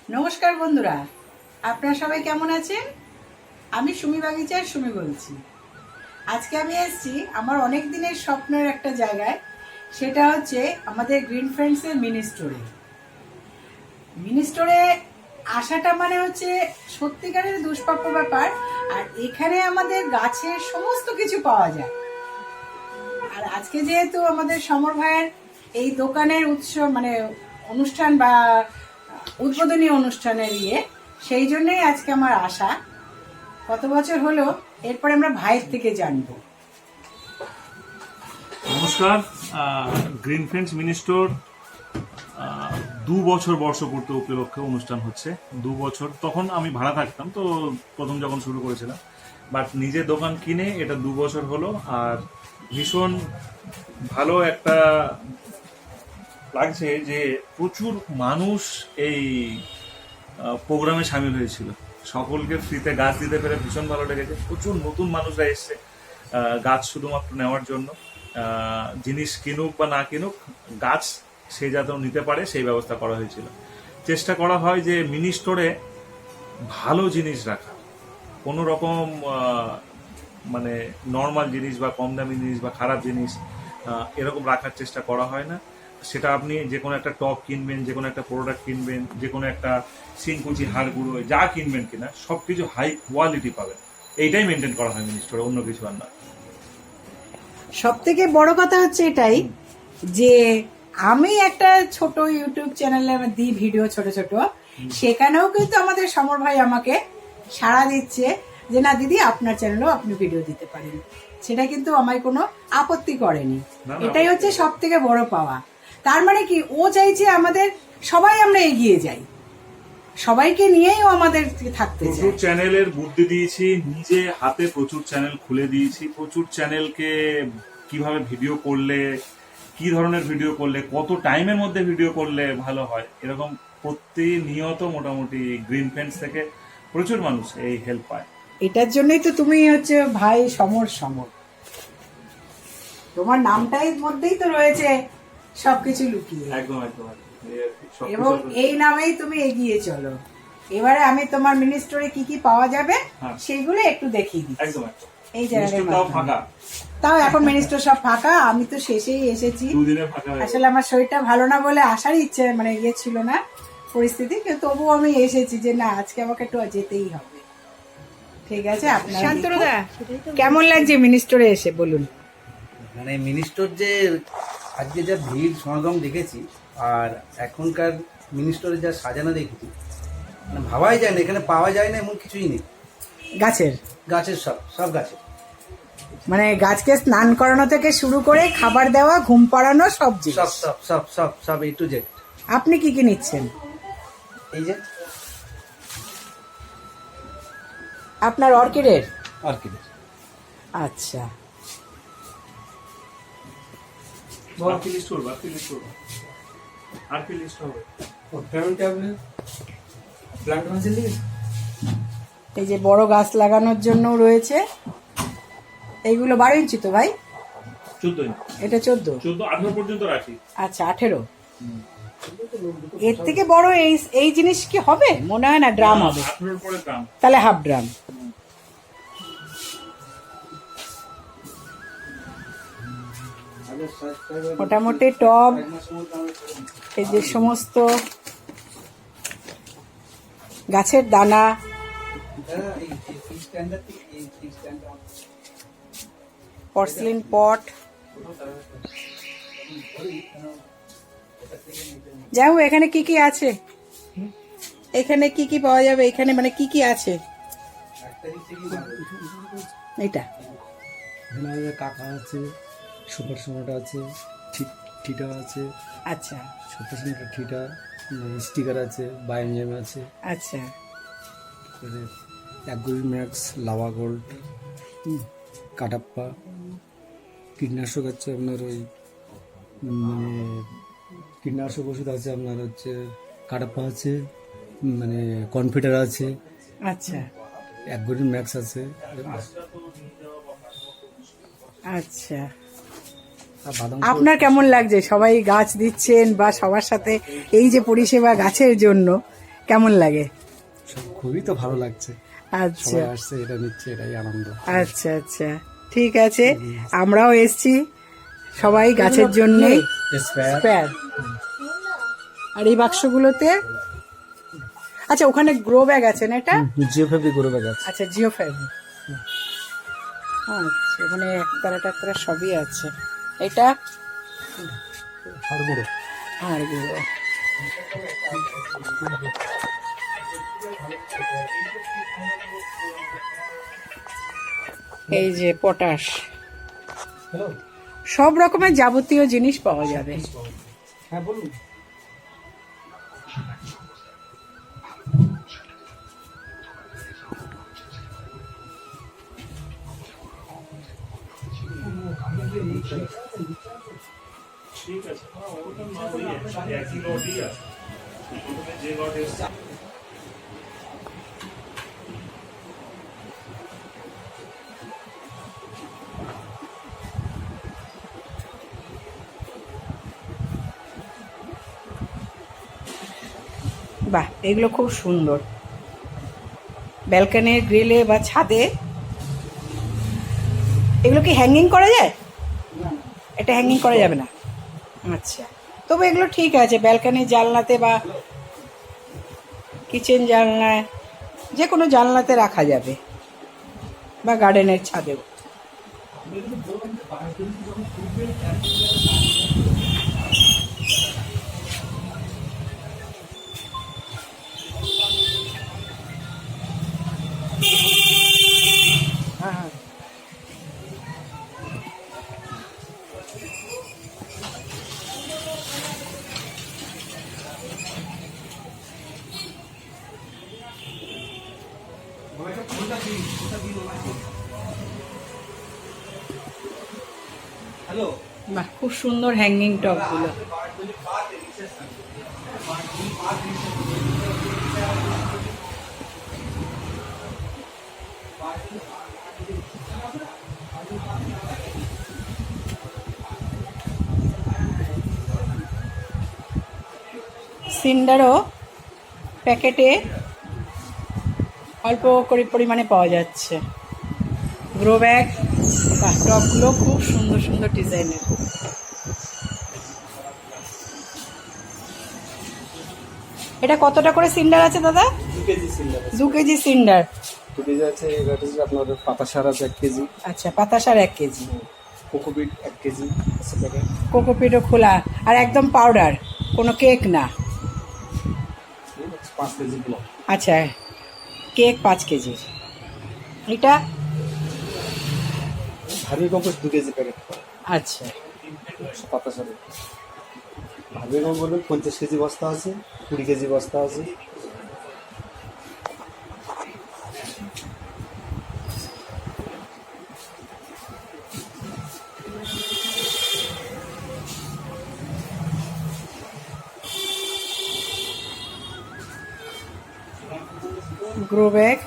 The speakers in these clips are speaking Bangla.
নমস্কার বন্ধুরা, আপনারা সবাই কেমন আছেন? আমি সুমি বাগিচার সুমি বলছি। আজকে আমি এসেছি আমার অনেক দিনের স্বপ্নের একটা জায়গায়, সেটা হচ্ছে আমাদের গ্রিন ফ্রেন্ডসের মিনি স্টোরে। মিনি স্টোরে আসাটা মানে হচ্ছে সত্যিকারের দুষ্প্রাপ্য ব্যাপার। আর এখানে আমাদের গাছের সমস্ত কিছু পাওয়া যায়। আর আজকে যেহেতু আমাদের সমর ভাইয়ের এই দোকানের উৎসব মানে অনুষ্ঠান বা উদ্বোধনী অনুষ্ঠানের সেই জন্যই আজকে আমার আসা। কত বছর হলো, এরপরে আমরা ভাইয়ের থেকে জানবো। নমস্কার। গ্রিন ফ্রেন্ডস মিনি স্টোর 2 বছর বর্ষপূর্তি উপলক্ষে অনুষ্ঠান হচ্ছে। 2 বছর, তখন আমি ভাড়া থাকতাম, তো প্রথম যখন শুরু করেছিলাম, বাট নিজে দোকান কিনে এটা 2 বছর হলো। আর ভীষণ ভালো একটা লাগছে যে প্রচুর মানুষ এই প্রোগ্রামে সামিল হয়েছিল। সকলকে ফ্রিতে গাছ দিতে পেরে ভীষণ ভালো লেগেছে। প্রচুর নতুন মানুষরা এসছে গাছ শুধুমাত্র নেওয়ার জন্য। জিনিস কিনুক বা না কিনুক, গাছ সে যাতে নিতে পারে সেই ব্যবস্থা করা হয়েছিল। চেষ্টা করা হয় যে মিনি স্টোরে ভালো জিনিস রাখা, কোনো রকম মানে নর্মাল জিনিস বা কম দামি জিনিস বা খারাপ জিনিস এরকম রাখার চেষ্টা করা হয় না। সেটা আপনি যে কোনো একটা টপ কিনবেন, যে কোনো একটা প্রোডাক্ট কিনবেন, যে কোনো একটা সিংকুচি হাড় গুঁড়ো যা কিনবেন কিনা সব কিছু হাই কোয়ালিটি পাবেন। এইটাই মেনটেন করা হয় মিনি স্টোরে, অন্য কিছু আর না। সব থেকে বড় কথা হচ্ছে এটাই যে আমি একটা ছোট ইউটিউব চ্যানেলে দিই ভিডিও, ছোট ছোট, সেখানেও কিন্তু আমাদের সমর ভাই আমাকে সাড়া দিচ্ছে যে না দিদি, আপনার চ্যানেলেও আপনি ভিডিও দিতে পারেন। সেটা কিন্তু আমায় কোনো আপত্তি করেনি। এটাই হচ্ছে সব থেকে বড় পাওয়া। তার মানে কি, ও চাইছে আমাদের সবাই আমরা এগিয়ে যাই, সবাইকে নিয়েই ও আমাদের থাকতে চায়। প্রচুর চ্যানেলের বুদ্ধি দিয়েছি, নিজে হাতে প্রচুর চ্যানেল খুলে দিয়েছি। প্রচুর চ্যানেলকে কিভাবে ভিডিও করলে, কি ধরনের ভিডিও করলে, কত টাইমের মধ্যে ভিডিও করলে ভালো হয়, এরকম প্রতিনিয়ত মোটামুটি গ্রিন ফ্রেন্ডস থেকে প্রচুর মানুষ এই হেল্প পায়। এটার জন্যই তো তুমি হচ্ছে ভাই সমর সমর, তোমার নামটাই মধ্যেই তো রয়েছে সবকিছু লুকিয়ে। একদম একদম এবং এই নামেই তুমি এগিয়ে চলো। এবারে আমি তোমার মিনি স্টোরে কি কি পাওয়া যাবে সেইগুলো একটু দেখিয়ে দিচ্ছি। একদম একদম। এই জায়গাটায় ফাঁকা, তাও এখন মিনি স্টোর সব ফাঁকা। আমি তো শেষেই এসেছি, 2 দিনে ফাঁকা। আসলে আমার শরীরটা ভালো না বলে আসার ইচ্ছে মানে ছিল না পরিস্থিতি, কিন্তু তবুও আমি এসেছি যে না, আজকে আমাকে একটু যেতেই হবে। ঠিক আছে, আপনার শান্তনুদা কেমন লাগছে মিনি স্টোরে এসে বলুন? মানে মিনি স্টোর যে আজকে যা ভিড় সমাগম দেখেছি, আর এখনকার মিনি স্টোরে যা সাজানো দেখেছি, মানে ভাবাই যায় না এখানে পাওয়া যায় না এমন কিছুই নেই। গাছের সব গাছের, মানে গাছকে স্নান করানো থেকে শুরু করে খাবার দেওয়া, ঘুম পাড়ানো, সব সব সব সব সব সব এ টু জেড। আপনি কি কি নিচ্ছেন? এই যে আপনার অর্কিডের? অর্কিডের। আচ্ছা, এই যে বড় গাছ লাগানোর জন্য রয়েছে। এইগুলো 12 ইঞ্চি তো ভাই? 14। এটা 14, 18 পর্যন্ত রাখি। আচ্ছা 18। এর থেকে বড় এই জিনিস কি হবে? মনে হয় না, ড্রাম হবে। 18 পরে ড্রাম, তাহলে হাফ ড্রাম। মোটামুটি টব, এই যে সমস্ত গাছের দানা, পর্সেলিন পট, যাই হোক এখানে কি কি আছে, এখানে কি কি পাওয়া যাবে, এখানে মানে কি কি আছে? এটা কাকা আছে, সুপার সোনাটা আছে, ঠিটা আছে। আচ্ছা, সুপার সোনাটা ঠিটা, স্টিকার আছে, বায়োনিয়াম আছে। আচ্ছা, অ্যাগ্রোল ম্যাক্স, লাভা গোল্ড, কাটাপ্পা। কীটনাশক আছে আপনার ওই মানে কীটনাশক ওষুধ আছে আপনার হচ্ছে কাটাপ্পা আছে, মানে কনফিডার আছে। আচ্ছা, অ্যাগ্রোল ম্যাক্স আছে। আচ্ছা। আপনার কেমন লাগছে? সবাই গাছ দিচ্ছেন বা সবার সাথে এই যে পরিষেবা গাছের জন্য, কেমন লাগে? খুবই তো ভালো লাগছে, আচ্ছা সবাই আসছে, এটা নিচ্ছে, এটাই আনন্দ। আচ্ছা আচ্ছা, ঠিক আছে। আমরাও এসছি সবাই গাছের জন্য। স্পেয়ার। আর এই বাক্সগুলোতে, আচ্ছা ওখানে গ্রো ব্যাগ আছে না এটা? জিও ফেব্রিক করে ব্যাগ আছে। আচ্ছা জিও ফ্যাব্রিক। আচ্ছা মানে একতারা টাকতারা সবই আছে। এটা হাড়গুঁড়ো। হাড়গুঁড়ো। এই যে পটাশ, সব রকমের যাবতীয় জিনিস পাওয়া যাবে। হ্যাঁ বলুন। ঠিক আছে, ওটা নর্মালি একই লটই আছে, প্রথমে যে লট এসছে। বাহ, এগুলো খুব সুন্দর। ব্যালকনির গ্রিলে বা ছাদে এগুলো কি হ্যাঙ্গিং করা যায়? এটা হ্যাঙ্গিং করা যাবে না। আচ্ছা, তবে এগুলো ঠিক আছে, ব্যালকনির জানলাতে বা কিচেন জানলায়, যে কোনো জানলাতে রাখা যাবে, বা গার্ডেনের ছাদেও। হ্যাঁ, হ্যালো। বাহ, খুব সুন্দর হ্যাঙ্গিং টপগুলো। সিন্ডারও প্যাকেটে অল্প করে পরিমাণে পাওয়া যাচ্ছে। গ্রো ব্যাগ, বাহ, টপগুলো খুব সুন্দর সুন্দর ডিজাইনের। এটা কতটা করে সিন্ডার আছে দাদা? 2 KG cylinder. 2 KG cinder. 2 KG আছে, এটা হচ্ছে আপনার পাতা সার আছে 1 কেজি, আচ্ছা, পাতা সার 1 কেজি, কোকোপিট 1 কেজি আছে প্যাকেট। কোকোপিটও খোলা, আর একদম পাউডার, কোনো কেক না। 5 কেজি ব্লক। আচ্ছা, কেক 5 কেজির। এটা ভার্মি কম্পোস্ট 2 কেজি প্যাকেট। আচ্ছা, পাতা সারে ভার্মি কম্পোস্ট বলবেন 50 কেজি বস্তা আছে, 20 কেজি বস্তা আছে। গ্রো ব্যাগ,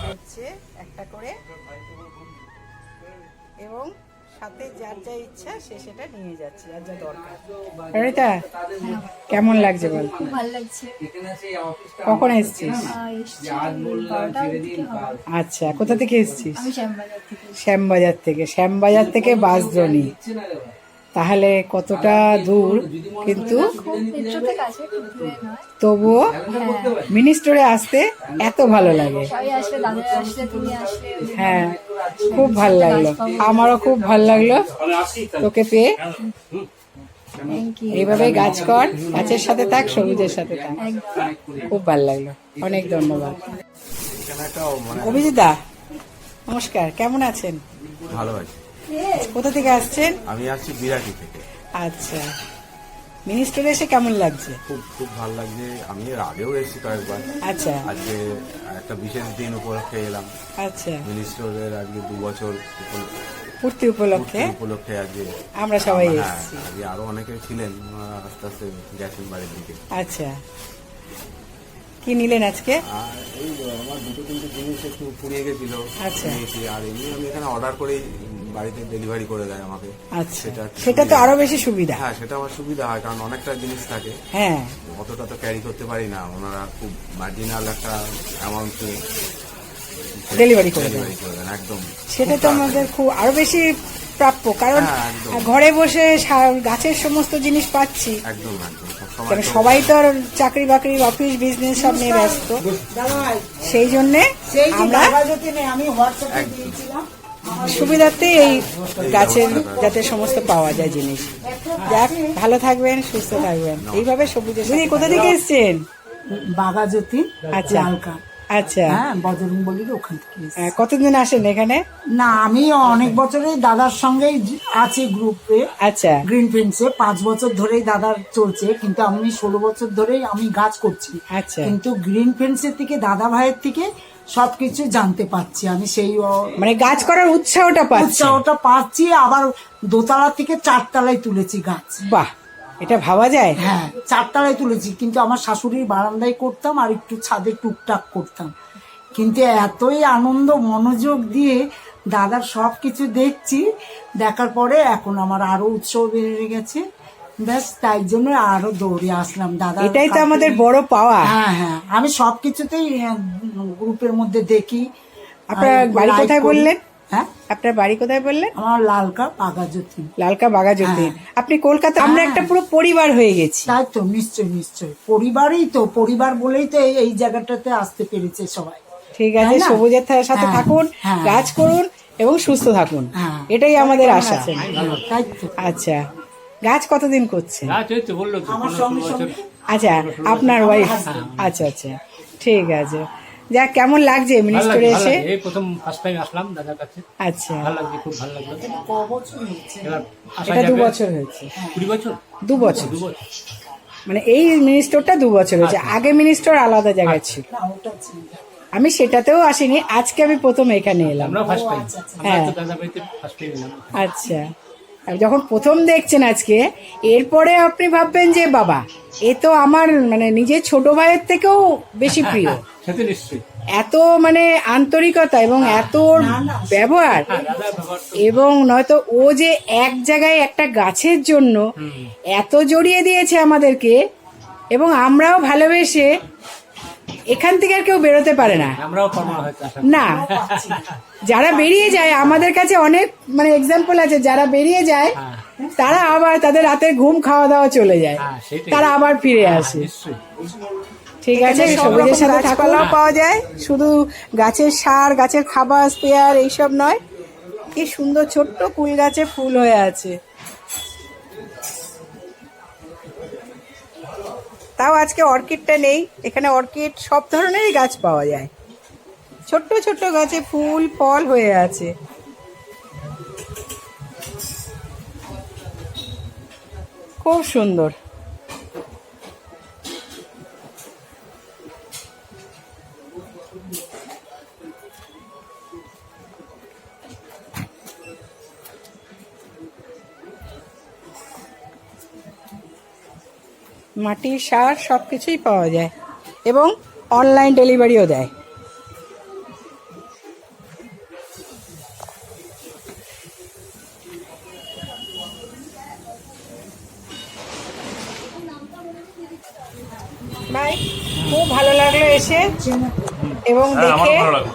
হচ্ছে একটা করে, এবং সাথে যার যা ইচ্ছা সে সেটা নিয়ে যাচ্ছে, যার যা দরকার। রনিতা, কেমন লাগছে বল? খুব ভালো লাগছে। কখন এসেছিস? এসছি 12টার দিকে হবে। আচ্ছা, কোথা থেকে এসেছিস? আমি শ্যামবাজার থেকে। শ্যামবাজার থেকে। শ্যামবাজার থেকে বাসদ্রোণী, তাহলে কতটা দূর, কিন্তু খুব মেট্রোতে কাছে, খুব দূরে নয়। তবুও হ্যাঁ, মিনি স্টোরে আসতে এত ভালো লাগে। সবাই আসলে, দাদা আসলে, তুমি আসলে, হ্যাঁ, খুব ভালো লাগলো, আমারও খুব ভালো লাগলো তোকে পেয়ে। Thank you. এইভাবে গাছ কর, গাছের সাথে থাক, সবুজের সাথে থাক। একদম। খুব ভালো লাগলো, অনেক ধন্যবাদ। অভিজিৎ দা, নমস্কার, কেমন আছেন? ভালো আছে। কোথা থেকে আসছেন? আমি আসছি বিরাটি থেকে। আচ্ছা, মিনি স্টোরে এসে কেমন লাগছে? খুব খুব ভালো লাগছে। আমি এর আগেও এসেছি কয়েকবার। আচ্ছা আজকে একটা বিশেষ দিন উপলক্ষে এলাম। আচ্ছা, মিনি স্টোরের আজকে 2 বছর পূর্তি উপলক্ষে উপলক্ষে আজকে আমরা সবাই হ্যাঁ, এসেছি। আজকে আরো অনেকে ছিলেন, ওনারা আস্তে আস্তে গেছেন বাড়ির দিকে। আচ্ছা, কি নিলেন আজকে? আর এই আমার 2-3টে জিনিস একটু পুড়িয়ে গেছিল, আচ্ছা। নিয়েছি। আর এমনি আমি এখানে অর্ডার করেই বাড়িতে ডেলিভারি করে দেয় আমাকে। আচ্ছা, সেটা একটা সেটা তো সুবিধা। আরো বেশি সুবিধা। হ্যাঁ, সেটা আমার সুবিধা হয়, কারণ অনেকটা জিনিস থাকে, হ্যাঁ, অতটা তো ক্যারি করতে পারি না। ওনারা খুব মার্জিনাল একটা অ্যামাউন্ট ডেলিভারি করে দেয়। ডেলিভারি করে দেন একদম। সেটা তো আমাদের খুব আরো বেশি প্রাপ্য, কারণ হ্যাঁ, একদম। ঘরে বসে গাছের সমস্ত জিনিস পাচ্ছি। একদম একদম সবসময় কারণ তো- সবাই তো আর চাকরি বাকরি অফিস বিজনেস সব নিয়ে ব্যস্ত, সেই জন্যে আমরা সুবিধার্থে এই গাছের যাতে সমস্ত পাওয়া যায় জিনিস। যাক, ভালো থাকবেন, সুস্থ থাকবেন, এইভাবে সবুজ। দিদি কোথা থেকে এসছেন? বাঘাজ্যোতি আচ্ছা। লালকা, আচ্ছা, হ্যাঁ বজরং বলির ওখান থেকে এসেছি। কতদিন আসেন এখানে? না, আমি অনেক বছরেই দাদার সঙ্গেই আছি গ্রুপে, আচ্ছা, গ্রিন ফেন্সে 5 বছর ধরেই দাদার চলছে, কিন্তু আমি 16 বছর ধরেই আমি গাছ করছি। আচ্ছা, কিন্তু গ্রিন ফেন্সের থেকে দাদা ভাইয়ের থেকে সবকিছু জানতে পাচ্ছি আমি, সেই মানে গাছ করার উৎসাহটা পাচ্ছি। উৎসাহটা পাচ্ছি। আবার দোতলা থেকে 4 তলায় তুলেছি গাছ। বাহ, এটা ভাবা যায়? হ্যাঁ, 4 তলায় তুলেছি, কিন্তু আমার শাশুড়ির বারান্দায় করতাম আর একটু ছাদে টুকটাক করতাম। কিন্তু এতই আনন্দ মনোযোগ দিয়ে দাদার সব কিছু দেখছি, দেখার পরে এখন আমার আরো উৎসাহ বেড়ে গেছে। ব্যাস, তাই জন্য আরো দৌড়ে আসলাম দাদা। এটাই তো আমাদের বড় পাওয়া। হ্যাঁ হ্যাঁ, আমি সবকিছুতেই গ্রুপের মধ্যে দেখি। আপনার আর বাড়ি like কোথায় করি। বললেন? হ্যাঁ, আপনার বাড়ি কোথায় বললেন? আমার লালকা বাঘাজ্যোতি। লালকা বাঘাযতীন। আপনি কলকাতা, আমরা একটা পুরো পরিবার হয়ে গেছি। তাই তো, নিশ্চয় নিশ্চয়, পরিবারই তো, পরিবার বলেই তো এই জায়গাটাতে আসতে পেরেছে সবাই। ঠিক আছে, তাই না? সবুজের সাথে হ্যাঁ, থাকুন, হ্যাঁ। গাছ করুন এবং সুস্থ থাকুন, হ্যাঁ। এটাই আমাদের আশা। তাই তো। আচ্ছা, গাছ কতদিন করছেন? আমার সঙ্গে সঙ্গে আচ্ছা, আপনার ওয়াইফ? আচ্ছা আচ্ছা, ঠিক আছে। যাক, কেমন লাগছে মিনিস্টারে এসে? এই প্রথম ফার্স্ট টাইম আসলাম দাদার কাছে, আচ্ছা, ভালো লাগছে, খুব ভালো লাগলো। এবার আসা এটা 2 যাবে। বছর হয়েছে। 20 বছর 2 বছর, 2 বছর। মানে এই মিনিস্টারটা 2 বছর হয়েছে। আগে মিনিস্টার আলাদা জায়গায় ছিল, আমি সেটাতেও আসিনি। আজকে আমি প্রথম এখানে এলাম। আমরা ফার্স্ট টাইম, হ্যাঁ। আমরা তো দাদা বাড়িতে ফার্স্ট টাইম এলাম। আচ্ছা, আর যখন প্রথম দেখছেন আজকে, এরপরে আপনি ভাববেন যে বাবা, এ তো আমার মানে নিজের ছোট ভাইয়ের থেকেও বেশি প্রিয়। সেটা নিশ্চয়ই। এত মানে আন্তরিকতা এবং এত ব্যবহার, দাদা ব্যবহার তো এবং নয়তো ও যে এক জায়গায় একটা গাছের জন্য এত জড়িয়ে দিয়েছে আমাদেরকে, এবং আমরাও ভালোবেসে এখান থেকে আর কেউ বেরোতে পারে না। আমরাও পাবো হয়তো আশা করি। না, যারা বেরিয়ে যায়, আমাদের কাছে অনেক মানে এক্সাম্পল আছে, যারা বেরিয়ে যায় তারা আবার তাদের রাতের ঘুম খাওয়া দাওয়া চলে যায়, হ্যাঁ, সেটাই। তারা আবার ফিরে আসে। নিশ্চয়ই। ঠিক আছে, সবুজের সাথে গাছপালাও পাওয়া যায়, শুধু গাছের সার, গাছের খাবার, স্পেয়ার এইসব নয়। কি সুন্দর ছোট্ট কুল গাছে ফুল হয়ে আছে। তাও আজকে অর্কিডটা নেই এখানে। অর্কিড সব ধরনেরই গাছ পাওয়া যায়, ছোট্ট ছোট্ট গাছে ফুল ফল হয়ে আছে। খুব সুন্দর। মাটির সার সবকিছুই পাওয়া যায় এবং অনলাইন ডেলিভারিও দেয়। ভাই, খুব ভালো লাগলো এসে এবং হ্যাঁ, আমারও দেখে। ভালো লাগলো।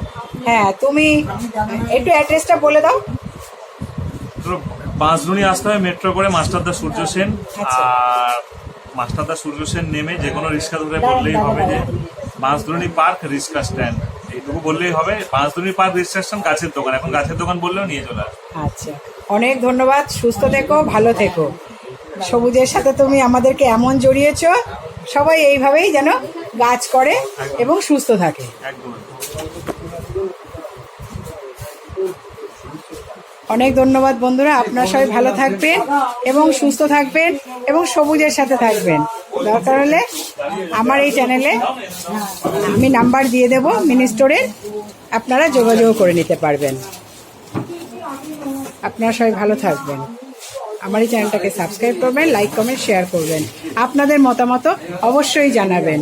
হ্যাঁ, তুমি একটু অ্যাড্রেসটা বলে দাও। তো বাঁশদ্রোণী আসতে হবে মেট্রো করে, মাস্টারদা সূর্য সেন। আচ্ছা। আর মাস্টারদা সূর্য সেন নেমে যে কোনো রিক্সা ধরে বললেই হবে যে বাঁশদ্রোণী পার্ক রিক্সা স্ট্যান্ড, এইটুকু বললেই হবে। বাঁশদ্রোণী পার্ক রিক্সা স্ট্যান্ড, গাছের দোকান। এখন গাছের দোকান বললেও নিয়ে চলে আসবে। আচ্ছা, অনেক ধন্যবাদ। সুস্থ থেকো, ভালো থেকো। সবুজের সাথে তুমি আমাদেরকে এমন জড়িয়েছো, সবাই এইভাবেই যেন গাছ করে এবং সুস্থ থাকে। একদম। অনেক ধন্যবাদ বন্ধুরা, আপনারা সবাই ভালো থাকবেন এবং সুস্থ থাকবেন এবং সবুজের সাথে থাকবেন। দরকার হলে আমার এই চ্যানেলে আমি নাম্বার দিয়ে দেব মিনি স্টোরের, আপনারা যোগাযোগ করে নিতে পারবেন। আপনারা সবাই ভালো থাকবেন। আমার এই চ্যানেলটাকে সাবস্ক্রাইব করবেন, লাইক কমেন্ট শেয়ার করবেন, আপনাদের মতামত অবশ্যই জানাবেন।